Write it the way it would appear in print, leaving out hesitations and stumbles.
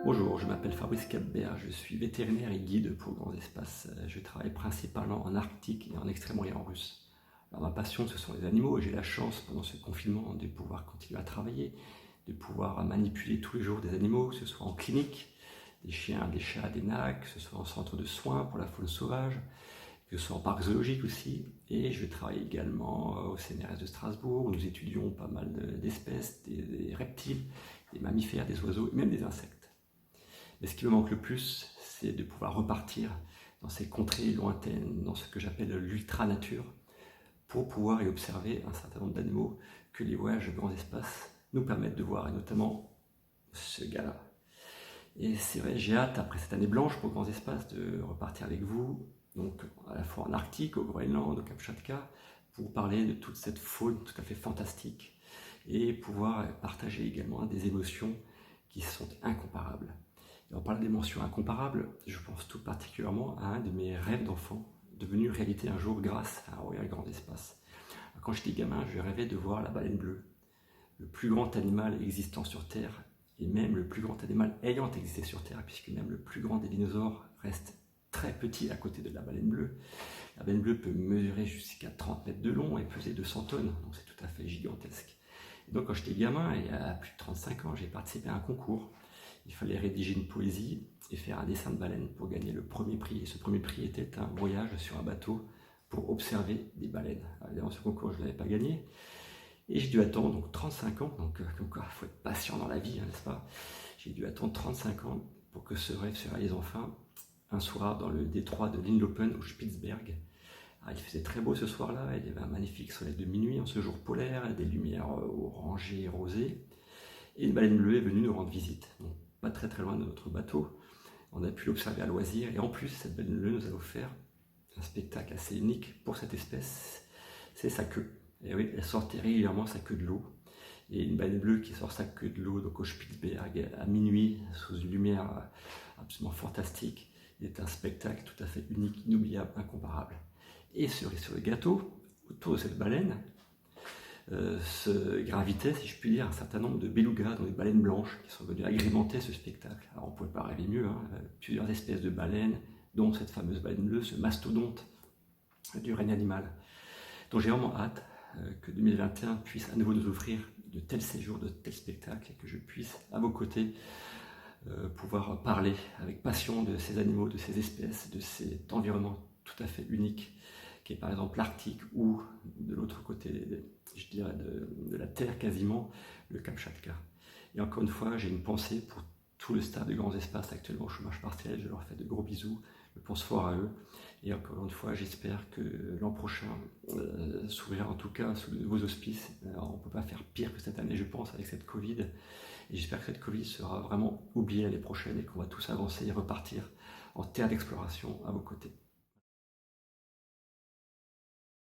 Bonjour, je m'appelle Fabrice Capbert, je suis vétérinaire et guide pour grands espaces. Je travaille principalement en Arctique et en Extrême-Orient russe. Alors, ma passion, ce sont les animaux et j'ai la chance pendant ce confinement de pouvoir continuer à travailler, de pouvoir manipuler tous les jours des animaux, que ce soit en clinique, des chiens, des chats, des nacs, que ce soit en centre de soins pour la faune sauvage, que ce soit en parc zoologique aussi. Et je travaille également au CNRS de Strasbourg, où nous étudions pas mal d'espèces, des reptiles, des mammifères, des oiseaux et même des insectes. Mais ce qui me manque le plus, c'est de pouvoir repartir dans ces contrées lointaines, dans ce que j'appelle l'ultra-nature, pour pouvoir y observer un certain nombre d'animaux que les voyages de grands espaces nous permettent de voir, et notamment ce gars-là. Et c'est vrai, j'ai hâte, après cette année blanche pour grands espaces, de repartir avec vous, donc à la fois en Arctique, au Groenland, au Kamchatka, pour vous parler de toute cette faune tout à fait fantastique, et pouvoir partager également des émotions qui sont incomparables. Et en parlant d'émotions incomparables, je pense tout particulièrement à un de mes rêves d'enfant, devenu réalité un jour grâce à un royal grand espace. Quand j'étais gamin, je rêvais de voir la baleine bleue, le plus grand animal existant sur Terre, et même le plus grand animal ayant existé sur Terre, puisque même le plus grand des dinosaures reste très petit à côté de la baleine bleue. La baleine bleue peut mesurer jusqu'à 30 mètres de long et peser 200 tonnes, donc c'est tout à fait gigantesque. Et donc quand j'étais gamin, et à plus de 35 ans, j'ai participé à un concours. Il fallait rédiger une poésie et faire un dessin de baleine pour gagner le premier prix. Et ce premier prix était un voyage sur un bateau pour observer des baleines. Alors, évidemment, ce concours, je ne l'avais pas gagné. Et j'ai dû attendre donc 35 ans, donc comme quoi il faut être patient dans la vie, hein, n'est-ce pas? J'ai dû attendre 35 ans pour que ce rêve se réalise enfin, un soir dans le détroit de Lindlopen au Spitzberg. Alors, il faisait très beau ce soir-là, il y avait un magnifique soleil de minuit en ce jour polaire, des lumières orangées et rosées. Et une baleine bleue est venue nous rendre visite, donc pas très très loin de notre bateau. On a pu l'observer à loisir, et en plus, cette baleine bleue nous a offert un spectacle assez unique pour cette espèce, c'est sa queue. Et oui, elle sortait régulièrement sa queue de l'eau. Et une baleine bleue qui sort sa queue de l'eau donc au Spitzberg à minuit, sous une lumière absolument fantastique, est un spectacle tout à fait unique, inoubliable, incomparable. Et cerise sur le gâteau, autour de cette baleine, se gravitaient, si je puis dire, un certain nombre de belugas, donc des baleines blanches, qui sont venues agrémenter ce spectacle. Alors on ne pouvait pas rêver mieux, hein, plusieurs espèces de baleines, dont cette fameuse baleine bleue, ce mastodonte du règne animal. Donc j'ai vraiment hâte que 2021 puisse à nouveau nous offrir de tels séjours, de tels spectacles, et que je puisse, à vos côtés, pouvoir parler avec passion de ces animaux, de ces espèces, de cet environnement tout à fait unique, qui est par exemple l'Arctique, ou de l'autre côté, je dirais, de la Terre quasiment, le Kamchatka. Et encore une fois, j'ai une pensée pour tout le staff de grands espaces actuellement au chômage partiel, je leur fais de gros bisous, je pense fort à eux. Et encore une fois, j'espère que l'an prochain s'ouvrira en tout cas sous de nouveaux auspices. Alors, on ne peut pas faire pire que cette année, je pense, avec cette Covid. Et j'espère que cette Covid sera vraiment oubliée l'année prochaine et qu'on va tous avancer et repartir en terre d'exploration à vos côtés.